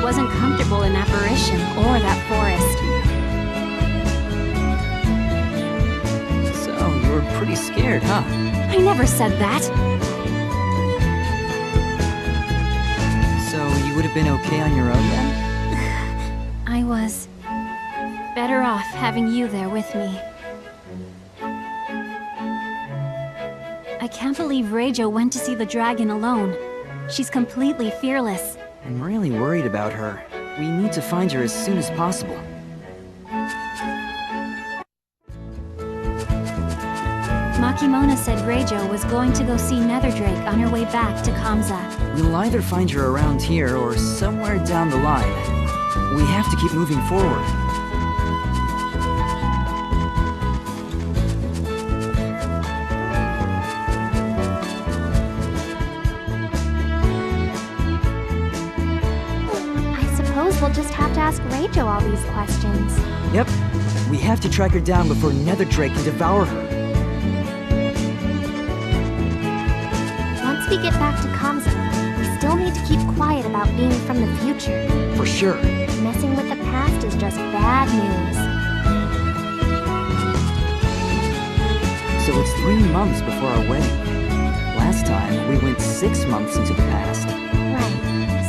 Wasn't comfortable in apparition or that forest. So, you were pretty scared, huh? I never said that. So, you would have been okay on your own then? I was better off having you there with me. I can't believe Reijo went to see the dragon alone. She's completely fearless. I'm really worried about her. We need to find her as soon as possible. Makimona said Reijo was going to go see Netherdrake on her way back to Kamza. We'll either find her around here or somewhere down the line. We have to keep moving forward. We'll just have to ask Reijo all these questions. Yep. We have to track her down before Netherdrake can devour her. Once we get back to Kamza, we still need to keep quiet about being from the future. For sure. Messing with the past is just bad news. So it's 3 months before our wedding. Last time, we went 6 months into the past. Right.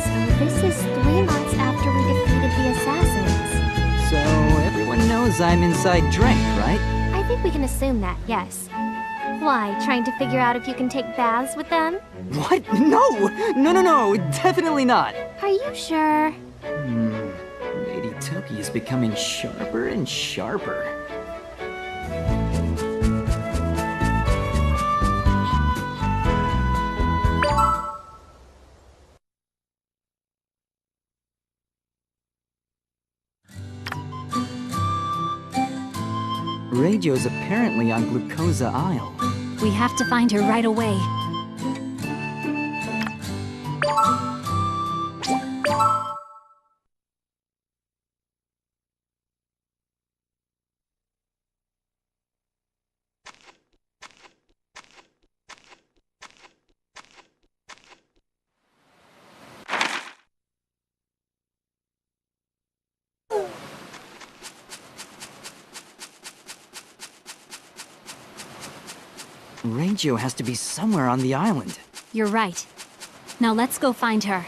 So this is 3 months after we defeated the assassins. So everyone knows I'm inside Drake, right? I think we can assume that, yes. Why, trying to figure out if you can take baths with them? What? No! No, definitely not! Are you sure? Lady Toki is becoming sharper and sharper. Reijo's apparently on Glukoza Isle. We have to find her right away. Reijo has to be somewhere on the island. You're right. Now let's go find her.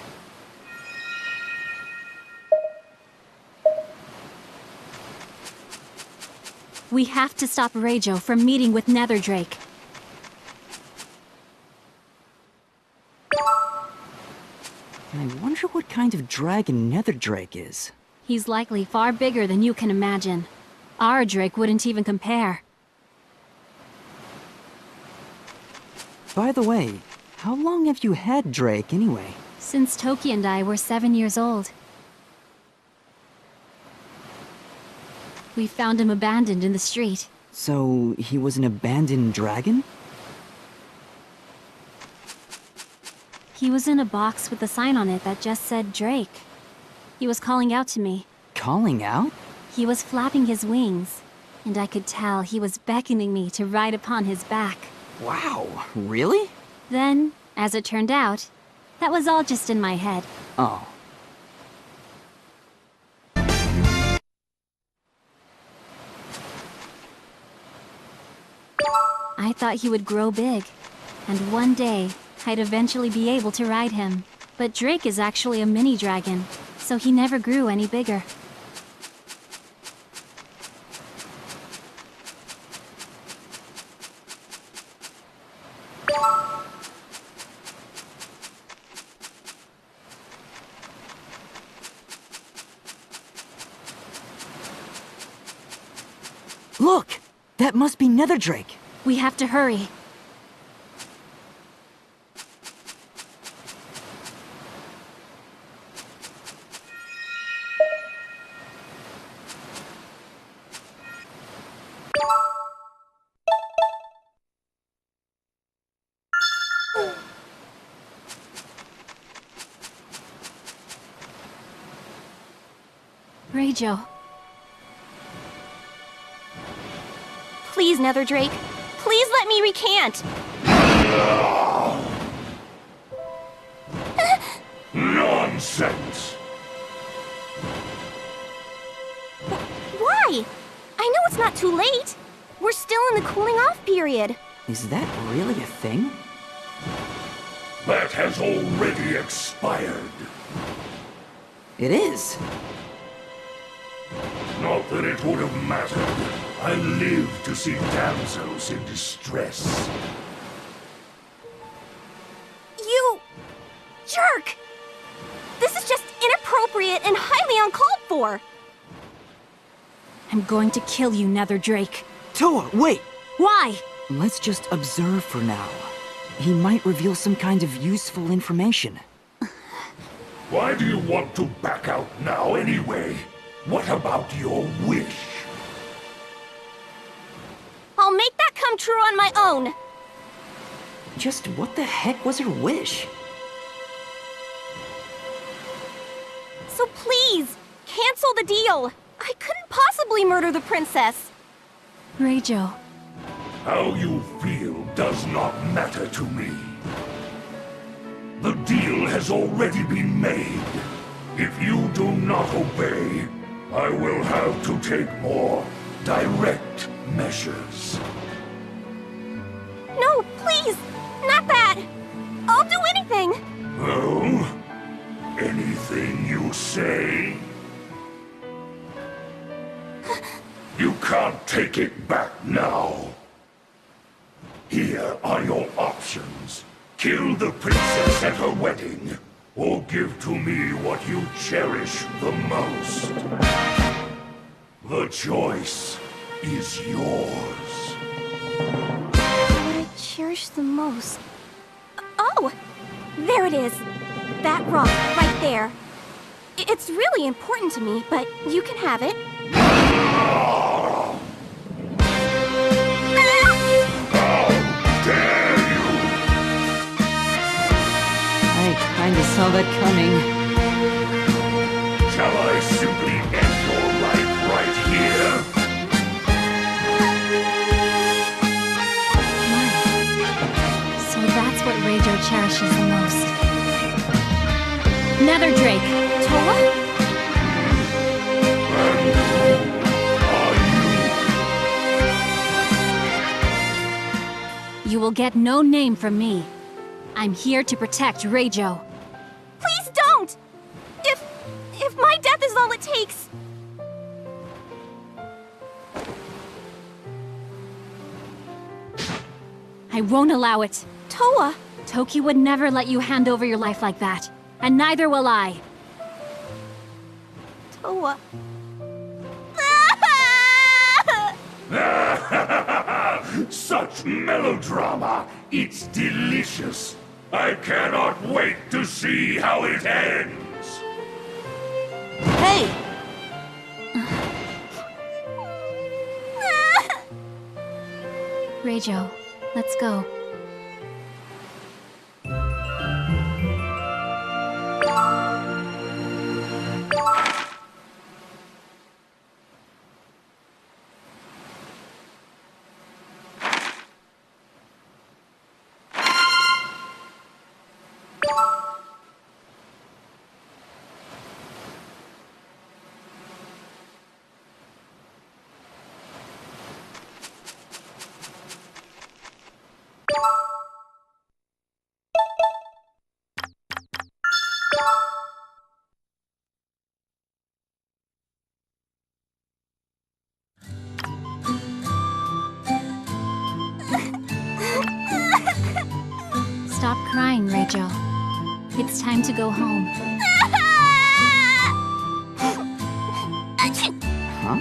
We have to stop Reijo from meeting with Netherdrake. I wonder what kind of dragon Netherdrake is. He's likely far bigger than you can imagine. Our Drake wouldn't even compare. By the way, how long have you had Drake anyway? Since Toki and I were 7 years old. We found him abandoned in the street. So, he was an abandoned dragon? He was in a box with a sign on it that just said Drake. He was calling out to me. Calling out? He was flapping his wings, and I could tell he was beckoning me to ride upon his back. Wow, really? Then, as it turned out, that was all just in my head. Oh. I thought he would grow big, and one day, I'd eventually be able to ride him. But Drake is actually a mini dragon, so he never grew any bigger. Look! That must be Netherdrake! We have to hurry. Reijo. Please, Nether Drake. Please let me recant. Nonsense! Why? I know it's not too late. We're still in the cooling off period. Is that really a thing? That has already expired. It is. Not that it would have mattered. I live to see damsels in distress. You... jerk! This is just inappropriate and highly uncalled for. I'm going to kill you, Nether Drake. Towa, wait! Why? Let's just observe for now. He might reveal some kind of useful information. Why do you want to back out now anyway? What about your wish? I'll make that come true on my own. Just what the heck was her wish? So please, cancel the deal. I couldn't possibly murder the princess. Reijo. How you feel does not matter to me. The deal has already been made. If you do not obey, I will have to take more direct measures. No, please, not that. I'll do anything. Oh? Anything you say? You can't take it back now. Here are your options. Kill the princess at her wedding, or give to me what you cherish the most. The choice is yours. What I cherish the most. Oh! There it is. That rock, right there. It's really important to me, but you can have it. How dare you! I kinda saw that coming. Shall I simply end your life right here? Right. So that's what Reijo cherishes the most. Nether Drake. Towa? You will get no name from me. I'm here to protect Reijo. Please don't! If my death is all it takes... I won't allow it. Towa! Toki would never let you hand over your life like that. And neither will I. Towa... Such melodrama! It's delicious! I cannot wait to see how it ends! Hey! Reijo, let's go. Stop crying, Reijo. It's time to go home. Huh?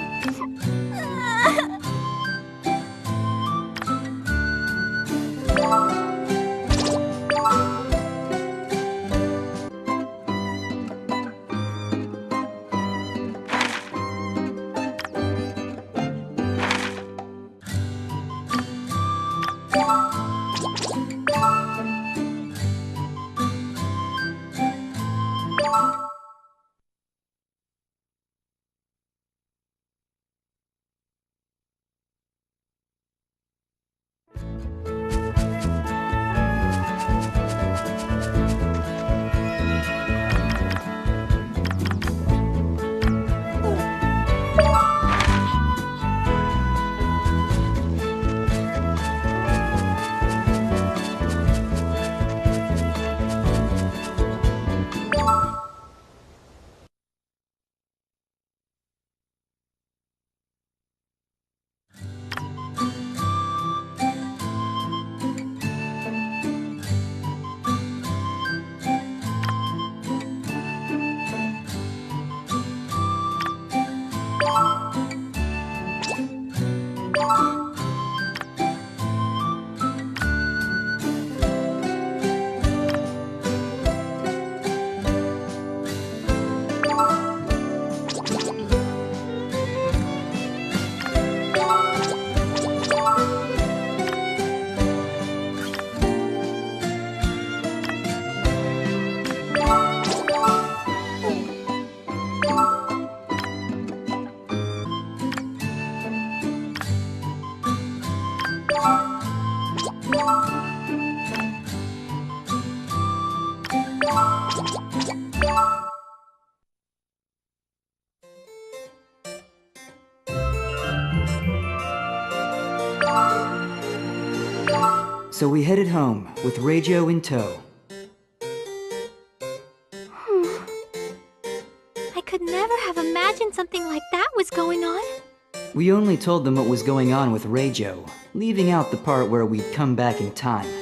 So we headed home, with Radio in tow. I could never have imagined something like that was going on. We only told them what was going on with Radio, leaving out the part where we'd come back in time.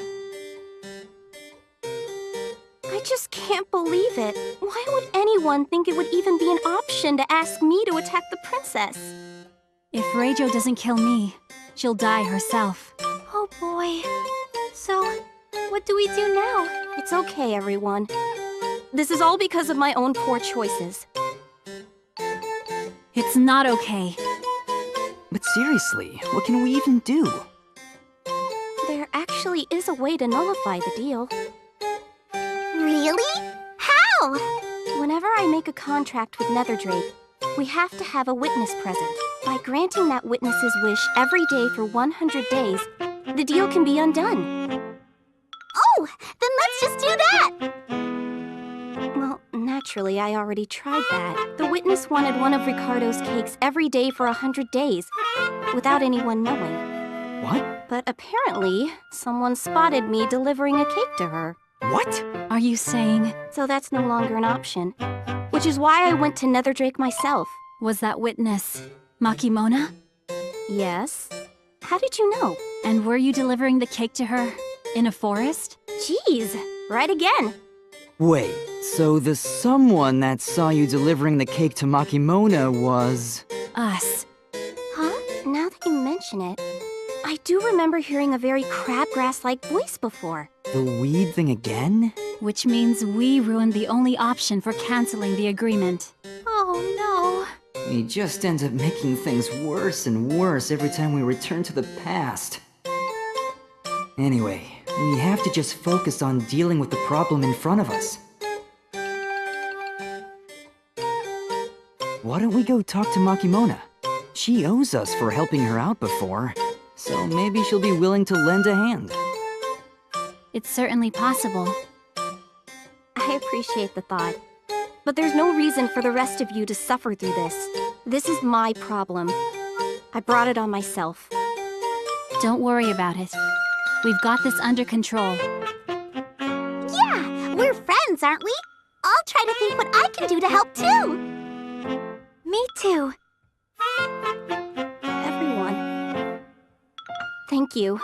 I just can't believe it. Why would anyone think it would even be an option to ask me to attack the princess? If Reijo doesn't kill me, she'll die herself. Oh boy. So, what do we do now? It's okay, everyone. This is all because of my own poor choices. It's not okay. But seriously, what can we even do? There actually is a way to nullify the deal. Really? How? Whenever I make a contract with Netherdrake, we have to have a witness present. By granting that witness's wish every day for 100 days, the deal can be undone. Oh, then let's just do that! Well, naturally, I already tried that. The witness wanted one of Ricardo's cakes every day for 100 days, without anyone knowing. What? But apparently, someone spotted me delivering a cake to her. What? Are you saying... So that's no longer an option. Which is why I went to Netherdrake myself. Was that witness Makimona? Yes? How did you know? And were you delivering the cake to her in a forest? Jeez, right again. Wait, so the someone that saw you delivering the cake to Makimona was... Us. Huh? Now that you mention it, I do remember hearing a very crabgrass-like voice before. The weed thing again? Which means we ruined the only option for canceling the agreement. Oh He just ends up making things worse and worse every time we return to the past. Anyway, we have to just focus on dealing with the problem in front of us. Why don't we go talk to Makimona? She owes us for helping her out before, so maybe she'll be willing to lend a hand. It's certainly possible. no! I appreciate the thought. But there's no reason for the rest of you to suffer through this. This is my problem. I brought it on myself. Don't worry about it. We've got this under control. Yeah, we're friends, aren't we? I'll try to think what I can do to help too. Me too. Everyone. Thank you.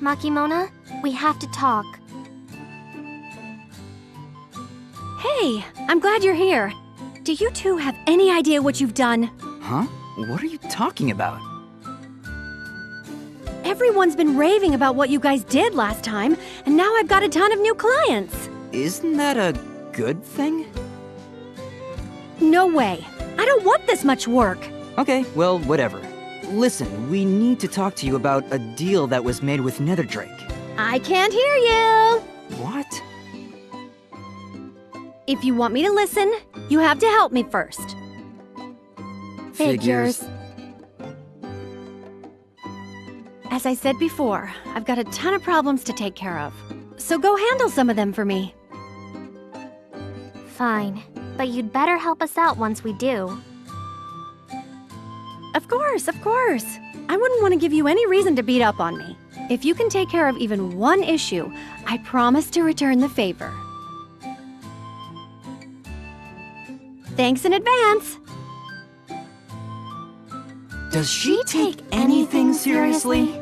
Makimona, we have to talk. Hey, I'm glad you're here. Do you two have any idea what you've done? Huh? What are you talking about? Everyone's been raving about what you guys did last time, and now I've got a ton of new clients. Isn't that a good thing? No way. I don't want this much work. Okay, well, whatever. Listen, we need to talk to you about a deal that was made with Netherdrake. I can't hear you. What? If you want me to listen, you have to help me first. Figures. As I said before, I've got a ton of problems to take care of. So go handle some of them for me. Fine, but you'd better help us out once we do. Of course, of course. I wouldn't want to give you any reason to beat up on me. If you can take care of even one issue, I promise to return the favor. Thanks in advance. Does she take anything seriously?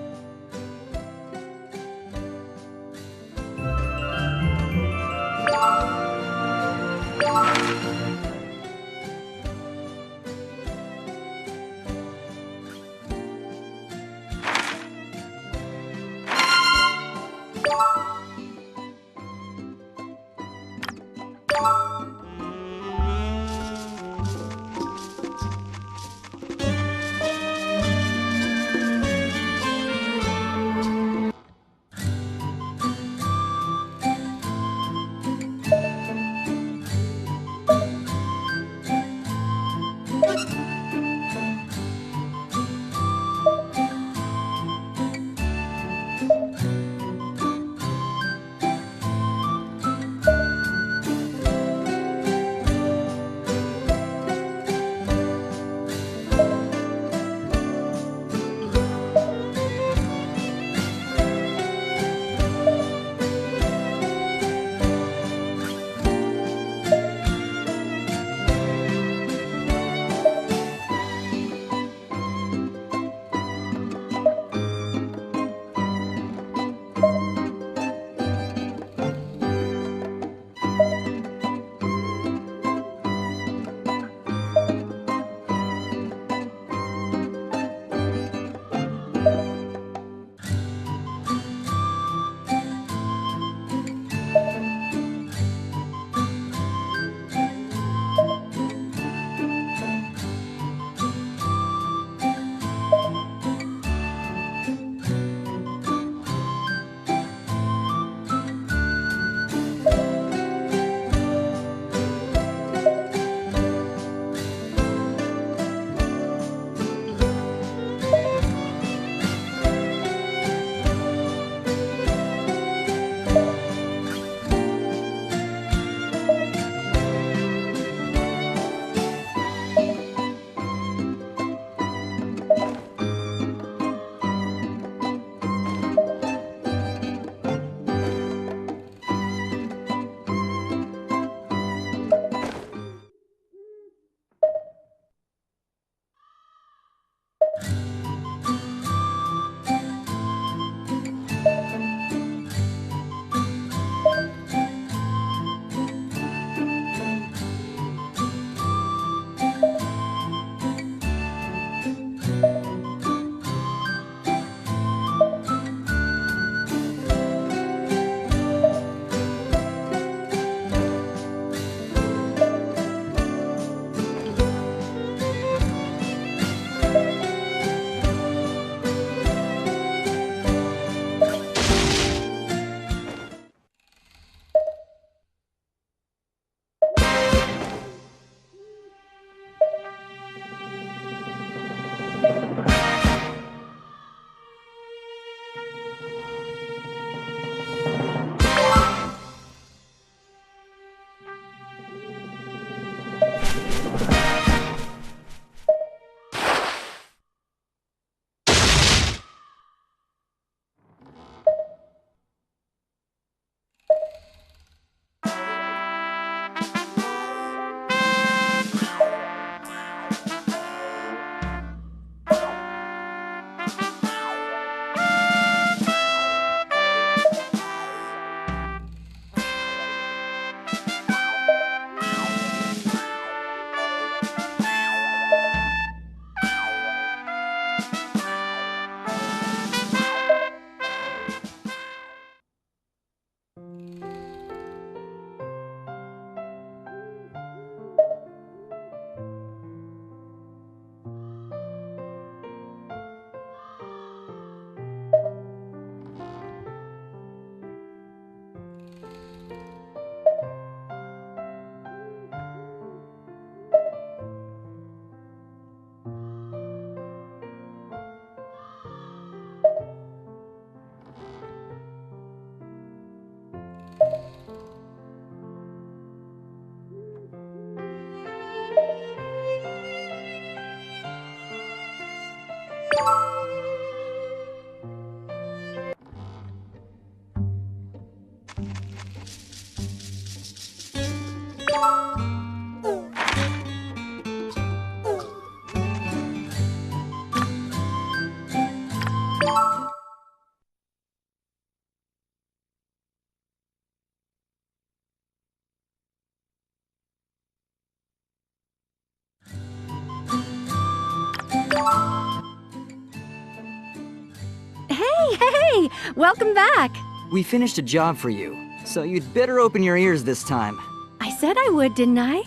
Hey! Welcome back! We finished a job for you, so you'd better open your ears this time. I said I would, didn't I?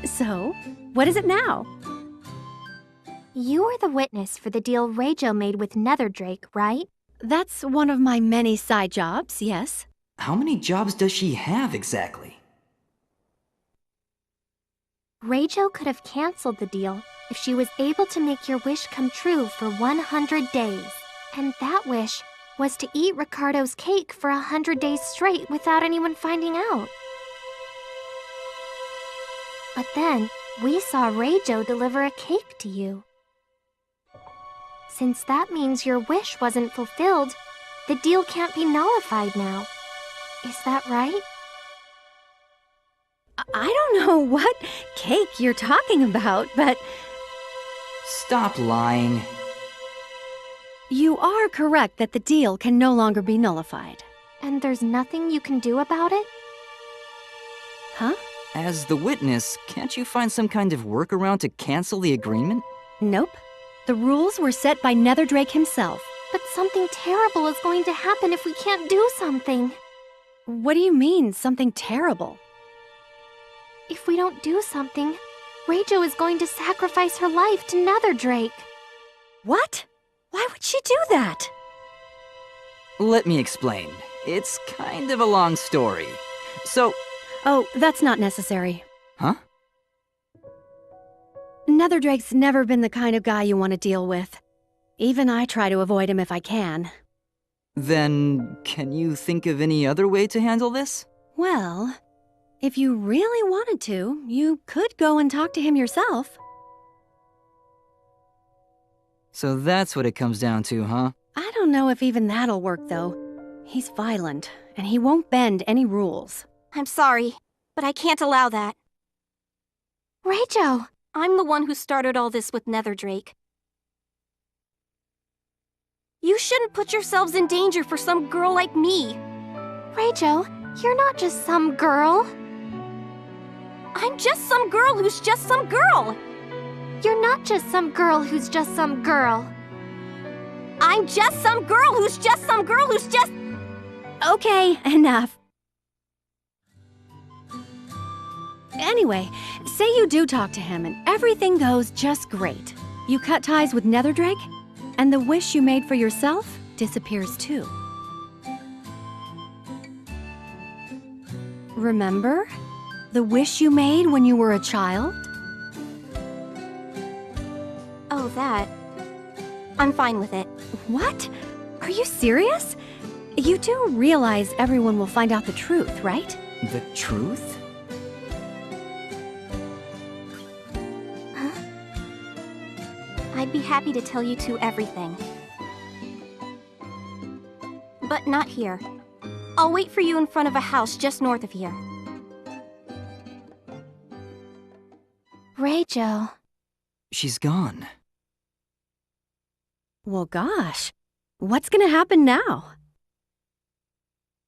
So, what is it now? You are the witness for the deal Reijo made with Netherdrake, right? That's one of my many side jobs, yes. How many jobs does she have exactly? Reijo could have canceled the deal if she was able to make your wish come true for 100 days. And that wish was to eat Ricardo's cake for 100 days straight without anyone finding out. But then, we saw Reijo deliver a cake to you. Since that means your wish wasn't fulfilled, the deal can't be nullified now. Is that right? I don't know what cake you're talking about, but Stop lying. you are correct that the deal can no longer be nullified. And there's nothing you can do about it? Huh? As the witness, can't you find some kind of workaround to cancel the agreement? Nope. The rules were set by Netherdrake himself. But something terrible is going to happen if we can't do something. What do you mean, something terrible? If we don't do something, Reijo is going to sacrifice her life to Netherdrake. What? Why would she do that? Let me explain. It's kind of a long story. So, Oh, that's not necessary. huh? Netherdrake's never been the kind of guy you want to deal with. Even I try to avoid him if I can. Then, can you think of any other way to handle this? Well, if you really wanted to, you could go and talk to him yourself. So that's what it comes down to, huh? I don't know if even that'll work, though. He's violent, and he won't bend any rules. I'm sorry, but I can't allow that. Reijo, I'm the one who started all this with Netherdrake. You shouldn't put yourselves in danger for some girl like me. Reijo, you're not just some girl. I'm just some girl who's just some girl. You're not just some girl who's just some girl. I'm just some girl who's just some girl who's just... Okay, enough. Anyway, say you do talk to him and everything goes just great. You cut ties with Netherdrake, and the wish you made for yourself disappears too. Remember? The wish you made when you were a child? Oh, that. I'm fine with it. What? Are you serious? You do realize everyone will find out the truth, right? The truth? I'd be happy to tell you two everything. But not here. I'll wait for you in front of a house just north of here. Reijo. She's gone. Well, gosh. What's gonna happen now?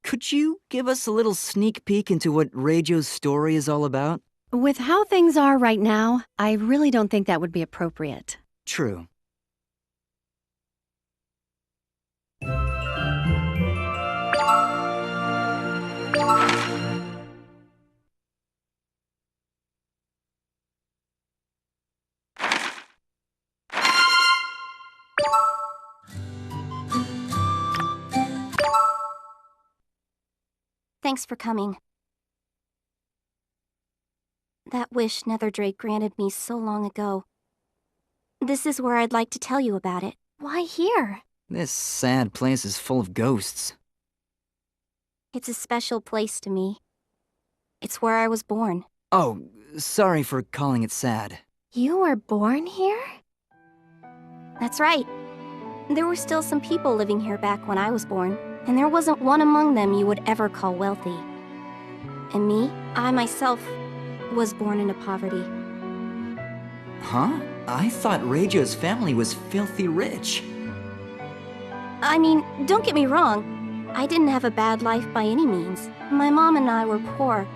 Could you give us a little sneak peek into what Reijo's story is all about? With how things are right now, I really don't think that would be appropriate. True. Thanks for coming. That wish Netherdrake granted me so long ago. This is where I'd like to tell you about it. Why here? This sad place is full of ghosts. It's a special place to me. It's where I was born. Oh, sorry for calling it sad. You were born here? That's right. there were still some people living here back when I was born, and there wasn't one among them you would ever call wealthy. And me, I myself, was born into poverty. Huh? I thought Reijo's family was filthy rich. I mean, don't get me wrong. I didn't have a bad life by any means. My mom and I were poor,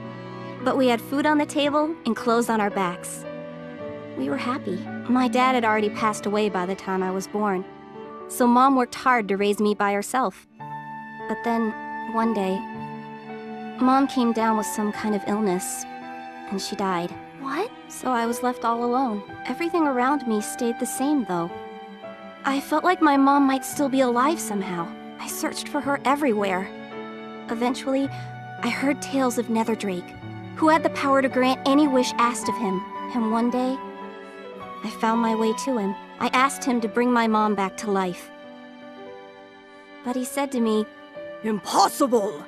but we had food on the table and clothes on our backs. We were happy. My dad had already passed away by the time I was born, so Mom worked hard to raise me by herself. But then, one day, Mom came down with some kind of illness, and she died. What? So I was left all alone. Everything around me stayed the same, though. I felt like my mom might still be alive somehow. I searched for her everywhere. Eventually, I heard tales of Netherdrake, who had the power to grant any wish asked of him. And one day, I found my way to him. I asked him to bring my mom back to life. But he said to me, "Impossible!"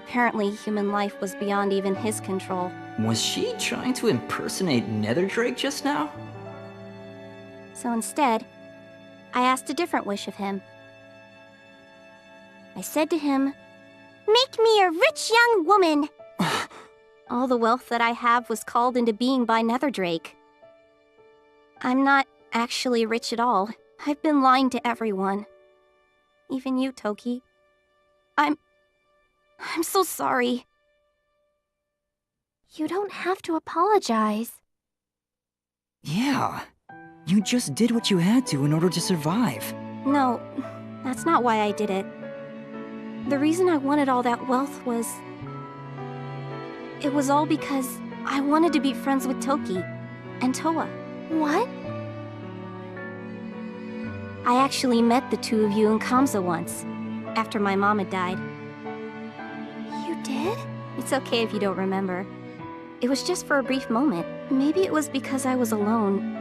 Apparently, human life was beyond even his control. Was she trying to impersonate Netherdrake just now? So instead, I asked a different wish of him. I said to him, "Make me a rich young woman!" All the wealth that I have was called into being by Netherdrake. I'm not actually rich at all. I've been lying to everyone. Even you, Toki. I'm so sorry. You don't have to apologize. Yeah. You just did what you had to in order to survive. No, that's not why I did it. The reason I wanted all that wealth was... It was all because I wanted to be friends with Toki and Towa. What? I actually met the two of you in Kamsa once, after my mom had died. You did? It's okay if you don't remember. It was just for a brief moment. Maybe it was because I was alone.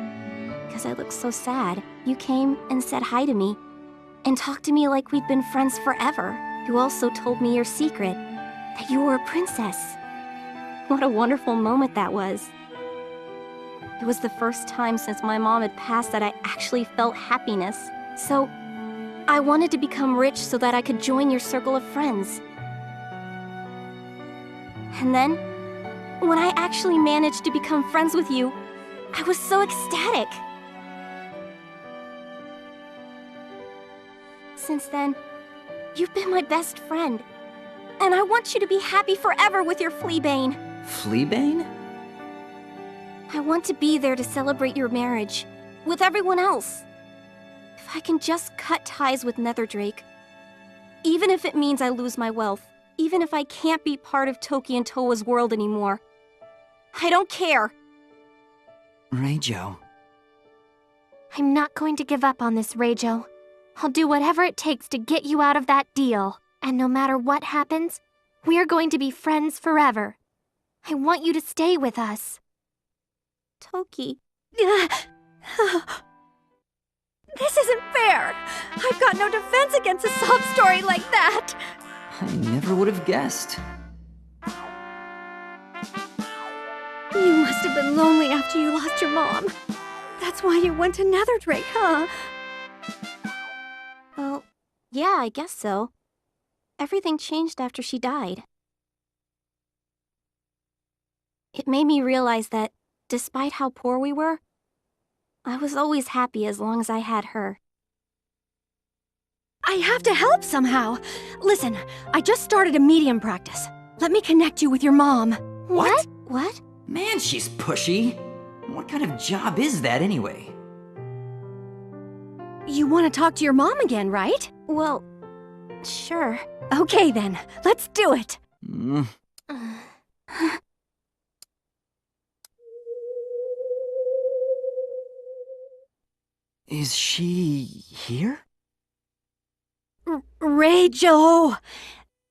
Because I looked so sad. You came and said hi to me, and talked to me like we'd been friends forever. You also told me your secret, that you were a princess. What a wonderful moment that was. It was the first time since my mom had passed that I actually felt happiness. So, I wanted to become rich so that I could join your circle of friends. And then, when I actually managed to become friends with you, I was so ecstatic. Since then, you've been my best friend. And I want you to be happy forever with your Fleabane. Fleabane? I want to be there to celebrate your marriage, with everyone else. If I can just cut ties with Netherdrake, even if it means I lose my wealth, even if I can't be part of Toki and Towa's world anymore, I don't care. Reijo. I'm not going to give up on this, Reijo. I'll do whatever it takes to get you out of that deal. And no matter what happens, we're going to be friends forever. I want you to stay with us. Toki. This isn't fair! I've got no defense against a sob story like that! I never would have guessed. You must have been lonely after you lost your mom. That's why you went to Netherdrake, huh? Well, yeah, I guess so. Everything changed after she died. It made me realize that, despite how poor we were, I was always happy as long as I had her. I have to help somehow. Listen, I just started a medium practice. Let me connect you with your mom. What? What? Man, she's pushy. What kind of job is that anyway? You want to talk to your mom again, right? Well, sure. Okay then, let's do it. Is she here? Reijo!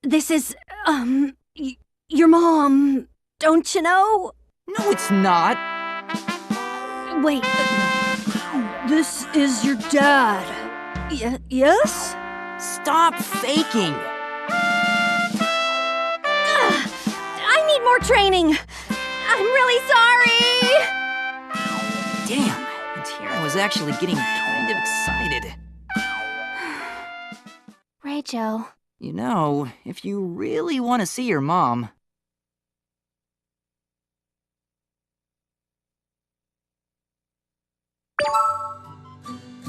This is, your mom, don't you know? No, it's not. Wait, this is your dad. Yes? Stop faking. I need more training. I'm really sorry. Damn, and here I was actually getting kind of excited. Reijo. You know, if you really want to see your mom...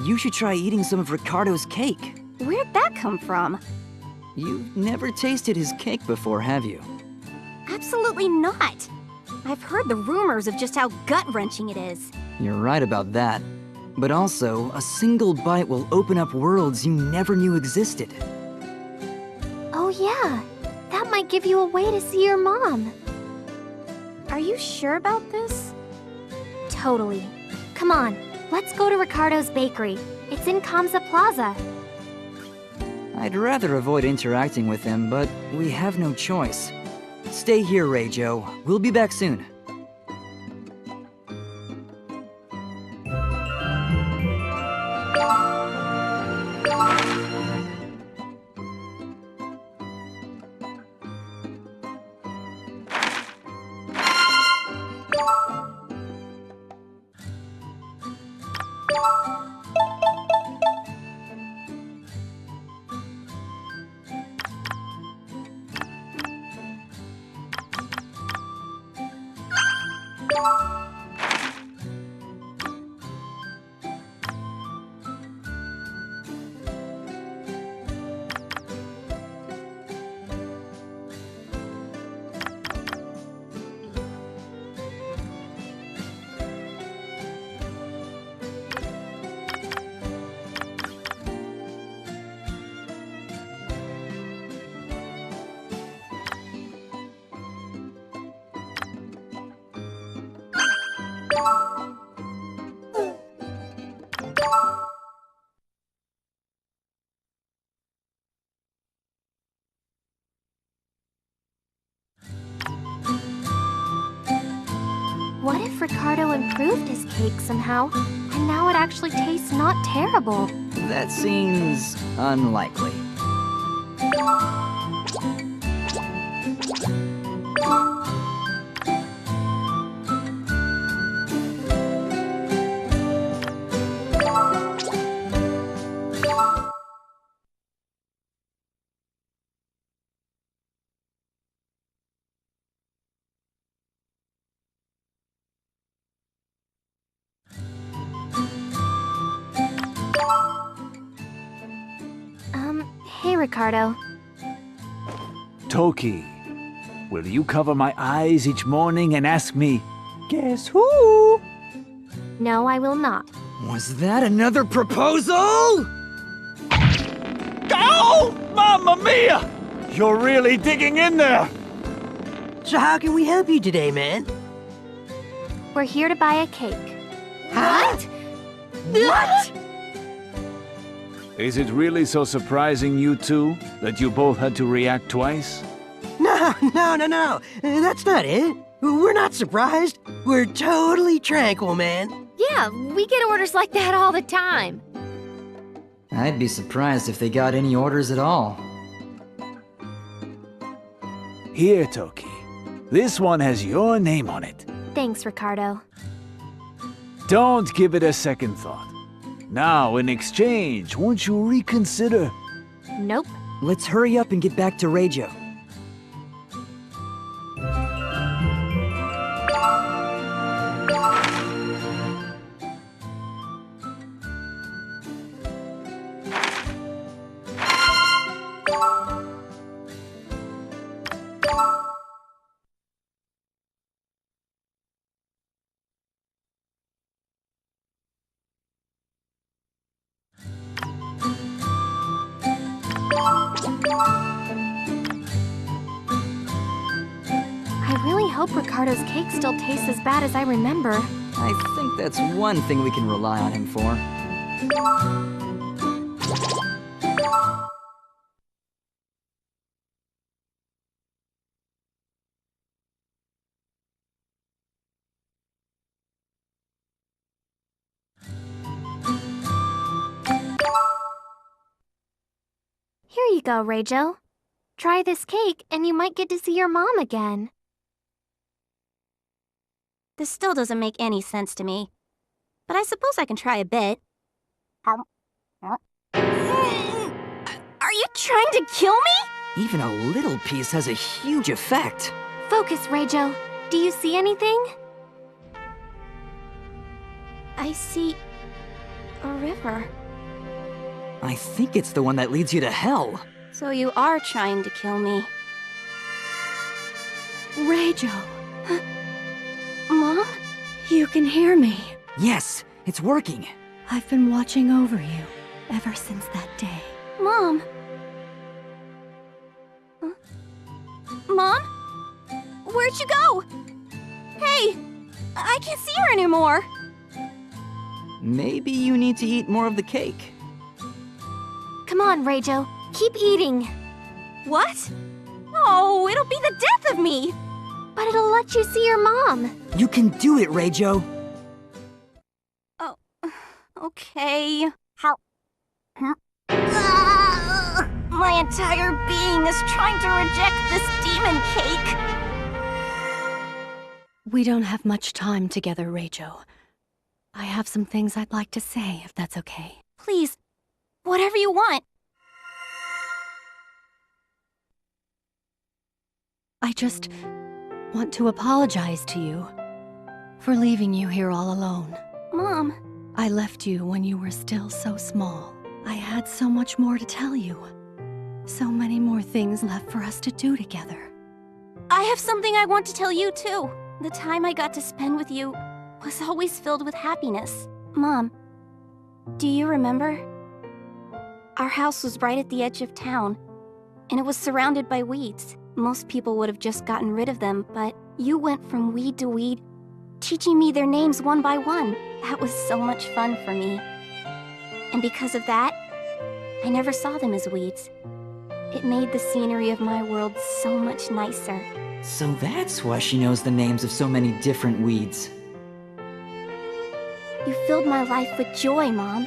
you should try eating some of Ricardo's cake. Where'd that come from? You've never tasted his cake before, have you? Absolutely not. I've heard the rumors of just how gut-wrenching it is. You're right about that. But also, a single bite will open up worlds you never knew existed. Oh yeah, that might give you a way to see your mom. Are you sure about this? Totally. Come on, let's go to Ricardo's bakery. It's in Kamsa Plaza. I'd rather avoid interacting with him, but we have no choice. Stay here, Reijo. We'll be back soon. What if Ricardo improved his cake somehow, and now it actually tastes not terrible? That seems unlikely. Hey Ricardo. Toki, will you cover my eyes each morning and ask me, guess who? No, I will not. Was that another proposal? Oh, Mamma Mia! You're really digging in there! So how can we help you today, man? We're here to buy a cake. What? What? Is it really so surprising, you two, that you both had to react twice? No. That's not it. We're not surprised. We're totally tranquil, man. Yeah, we get orders like that all the time. I'd be surprised if they got any orders at all. Here, Toki. This one has your name on it. Thanks, Ricardo. Don't give it a second thought. Now, in exchange, won't you reconsider? Nope. Let's hurry up and get back to Reijo. I really hope Ricardo's cake still tastes as bad as I remember. I think that's one thing we can rely on him for. Here you go, Reijo. Try this cake and you might get to see your mom again. This still doesn't make any sense to me. But I suppose I can try a bit. Are you trying to kill me? Even a little piece has a huge effect. Focus, Reijo. Do you see anything? I see a river. I think it's the one that leads you to hell. So you are trying to kill me. Reijo, Mom? you can hear me. Yes, it's working. I've been watching over you ever since that day. Mom? Huh? Mom? Where'd you go? Hey! I can't see her anymore! Maybe you need to eat more of the cake. Come on, Reijo. Keep eating. What? Oh, it'll be the death of me! But it'll let you see your mom. You can do it, Reijo. Oh, okay. How? My entire being is trying to reject this demon cake! We don't have much time together, Reijo. I have some things I'd like to say, if that's okay. Please, whatever you want. I just want to apologize to you for leaving you here all alone. Mom. I left you when you were still so small. I had so much more to tell you. So many more things left for us to do together. I have something I want to tell you, too. The time I got to spend with you was always filled with happiness. Mom, do you remember? Our house was right at the edge of town, and it was surrounded by weeds. Most people would have just gotten rid of them, but you went from weed to weed, teaching me their names one by one. That was so much fun for me. And because of that, I never saw them as weeds. It made the scenery of my world so much nicer. So that's why she knows the names of so many different weeds. You filled my life with joy, Mom.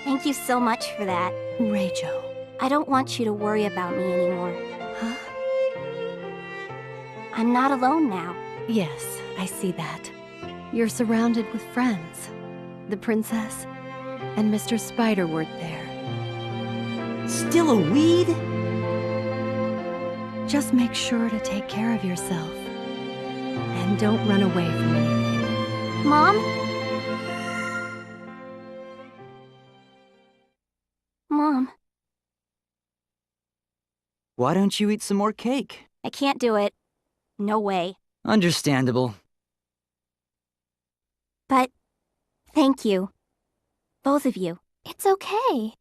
Thank you so much for that. Reijo. I don't want you to worry about me anymore. Huh? I'm not alone now. Yes, I see that. You're surrounded with friends. The princess and Mr. Spiderwort there. Still a weed? Just make sure to take care of yourself. And don't run away from anything. Mom? Mom, Why don't you eat some more cake? I can't do it. No way. Understandable. But thank you. Both of you. It's okay.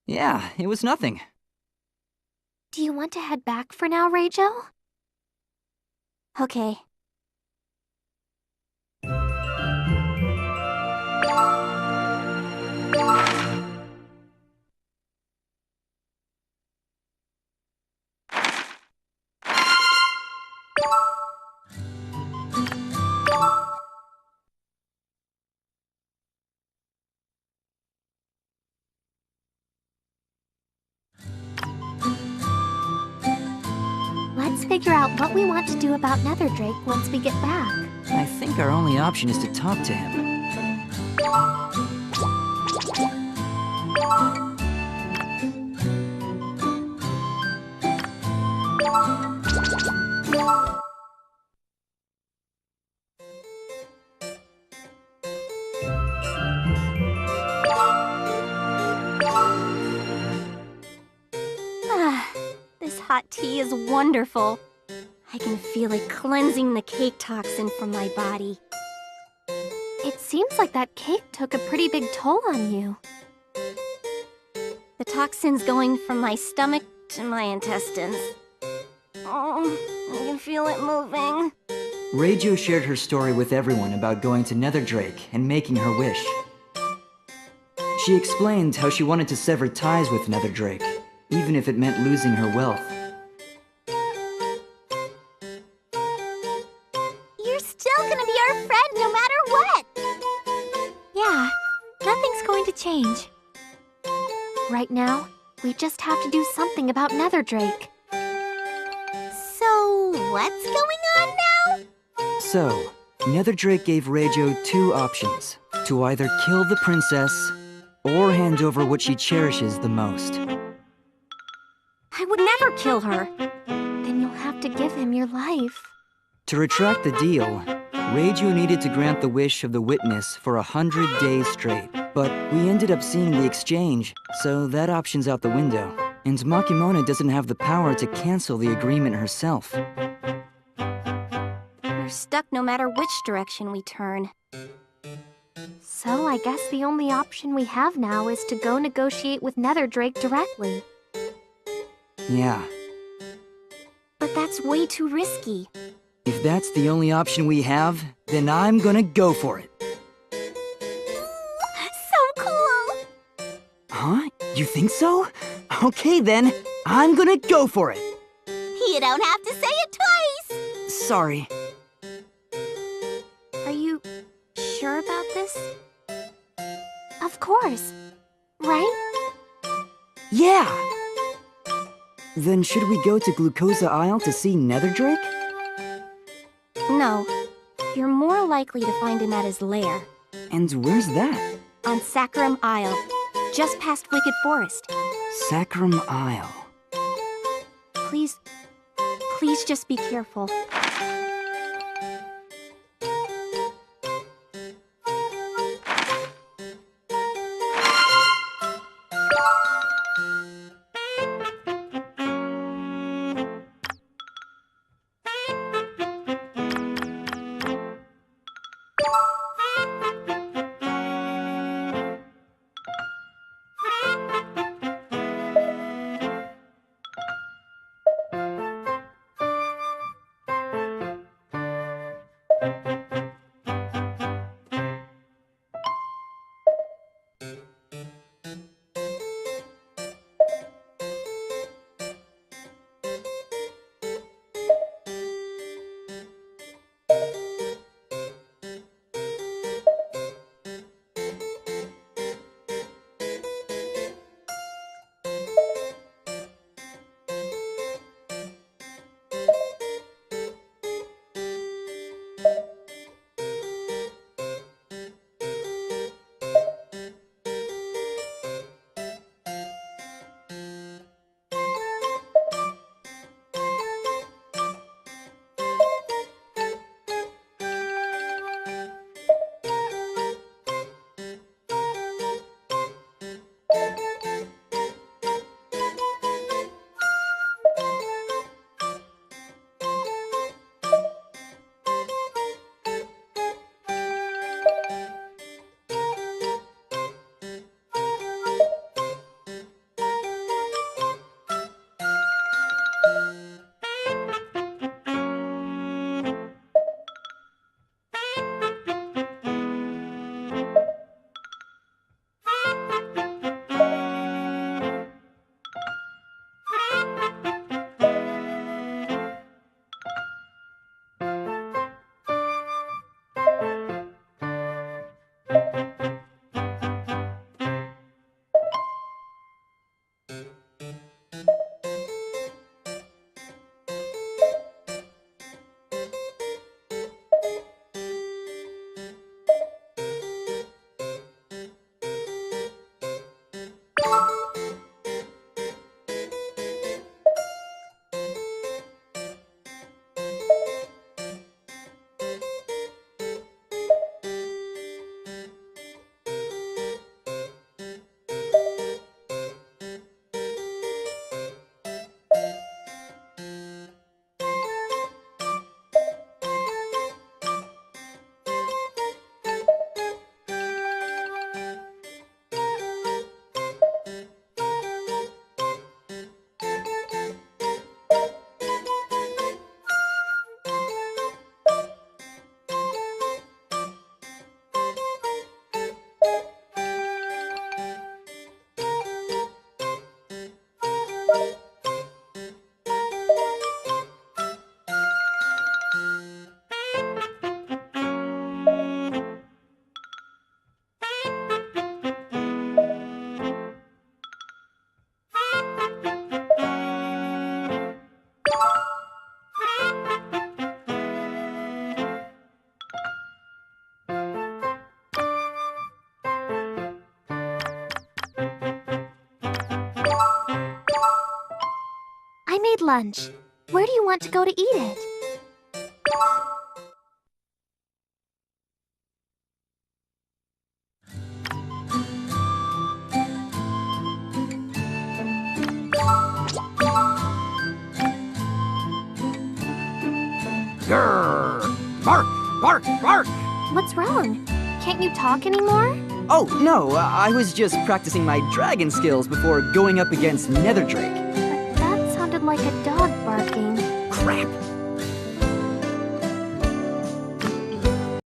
Yeah, it was nothing. Do you want to head back for now, Reijo? Okay. Let's figure out what we want to do about Netherdrake once we get back. I think our only option is to talk to him. This hot tea is wonderful. I can feel it cleansing the cake toxin from my body. It seems like that cake took a pretty big toll on you. The toxin's going from my stomach to my intestines. Oh, I can feel it moving. Reijo shared her story with everyone about going to Netherdrake and making her wish. She explained how she wanted to sever ties with Netherdrake, even if it meant losing her wealth. You're still gonna be our friend no matter what! Yeah, nothing's going to change. Right now, we just have to do something about Netherdrake. So, what's going on now? So, Netherdrake gave Reijo two options: to either kill the princess, or hand over what she cherishes the most. I would never kill her. Then you'll have to give him your life. To retract the deal, Reiju needed to grant the wish of the witness for 100 days straight. But we ended up seeing the exchange, so that option's out the window. And Makimona doesn't have the power to cancel the agreement herself. We're stuck no matter which direction we turn. So I guess the only option we have now is to go negotiate with Nether Drake directly. Yeah. But that's way too risky. If that's the only option we have, then I'm gonna go for it. So cool! Huh? You think so? Okay then, I'm gonna go for it. You don't have to say it twice! Sorry. Are you sure about this? Of course. Right? Yeah! Then should we go to Glukoza Isle to see Nether Drake? No. You're more likely to find him at his lair. And where's that? On Saccharum Isle, just past Wicked Forest. Saccharum Isle. Please just be careful. made lunch. Where do you want to go to eat it? Grrr! Bark! Bark! Bark! What's wrong? Can't you talk anymore? Oh, no, I was just practicing my dragon skills before going up against Nether Drake. But that sounded like a dog barking. Crap!